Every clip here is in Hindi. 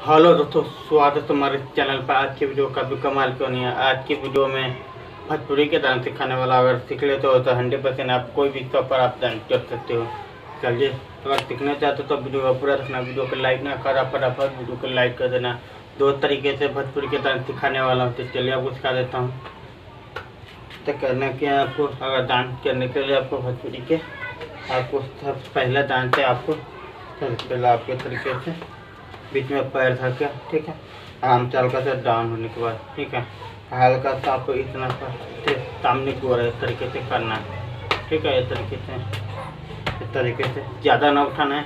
हेलो दोस्तों, स्वागत है तुम्हारे चैनल पर। आज की वीडियो काफ़ी कमाल क्यों नहीं है। आज की वीडियो में भोजपुरी के डांस सिखाने वाला, अगर सीख लेते हो तो 100% आप कोई भी स्तर पर आप डांस कर सकते हो। चलिए, अगर सीखना चाहते हो तो वीडियो का पूरा देखना। वीडियो को लाइक ना करा फटाफट वीडियो को लाइक कर देना। दो तरीके से भोजपुरी के डांस सिखाने वाला हूँ, तो चलिए आपको सिखा देता हूँ। तो करना क्या है आपको, अगर डांस करने के लिए आपको भोजपुरी के आपको सबसे पहला डांस है, आपको सबसे पहले आपके तरीके से बीच में पैर धर के, ठीक है, आराम से हल्का सा डाउन होने के बाद, ठीक है, हल्का सा आपको इतना सामने की ओर इस तरीके से करना है, ठीक है। इस तरीके से ज़्यादा ना उठाना है,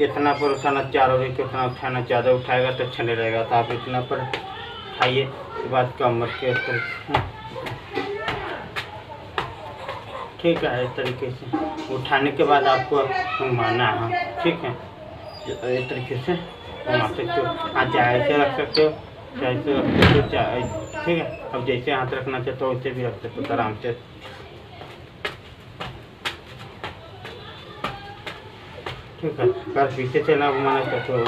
इतना पर उठाना, चारों ओर उतना उठाना। ज़्यादा उठाएगा तो अच्छा नहीं रहेगा, तो आप इतना पर उठाइए। उसके बाद कमर के इस तरीके, ठीक है। इस तरीके से उठाने के बाद आपको घुमाना है, ठीक है। इस तरीके से घुमा सकते हो, हाथ चाहे ऐसे रख सकते हो, चाहे ऐसे रख सकते हो, चाहे, ठीक है। अब जैसे हाथ रखना चाहते हो वैसे भी रख सकते हो आराम से, ठीक है। बस पीछे से ना घुमाना चाहते हो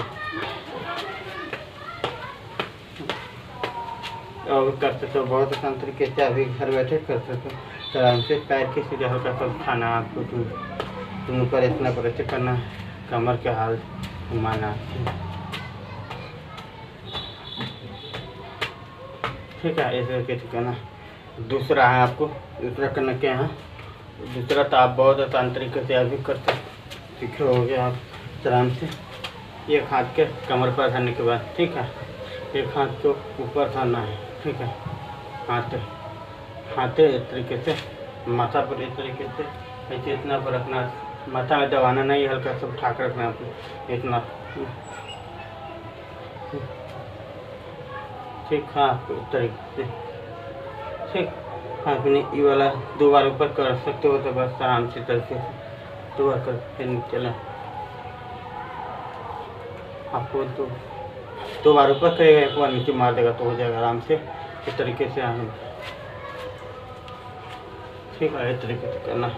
और कर सकते हो बहुत आसान तरीके से, अभी घर बैठे कर सकते हो। तो आराम से पैर के सीधे हल्का सा उठाना, आपको दोनों पर इतना पर ऐसे करना, कमर के हाल घुमाना, ठीक है। ऐसे करके करना। दूसरा है आपको, दूसरा करना क्या है, दूसरा तो आप बहुत आसान तरीके से अभी कर सीखे हो गए आप आराम से। एक हाथ के कमर पर धरने के बाद, ठीक है, एक हाथ को ऊपर धरना है, ठीक है। हाथ इस तरीके से माथा पर इस तरीके से ऐसे इतना पर रखना, माथा में दबाना नहीं, हल्का सा उठा कर रखना आपको इतना, ठीक। हाँ, इस तरीके से, ठीक। हाँ, अपने ये वाला 2 बार ऊपर कर सकते हो, तो बस आराम से तरीके से 2 बार कर फिर नीचे आपको 2 बार ऊपर करेगा, 1 बार नीचे मार देगा तो हो जाएगा आराम से। इस तरीके से आराम, ठीक है। इस तरीके से करना,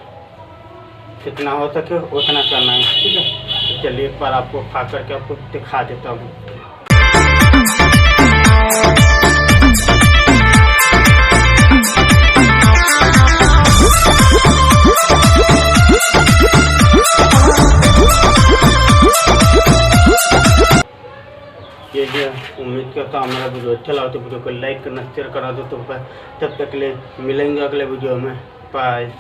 जितना हो सके उतना करना है, ठीक है। तो चलिए एक बार आपको खा करके आपको दिखा देता हूँ। ये उम्मीद करता हूँ हमारा वीडियो अच्छा लगा तो वीडियो को लाइक करना, शेयर करा दो। तो तब तक के लिए मिलेंगे अगले वीडियो में। बाय।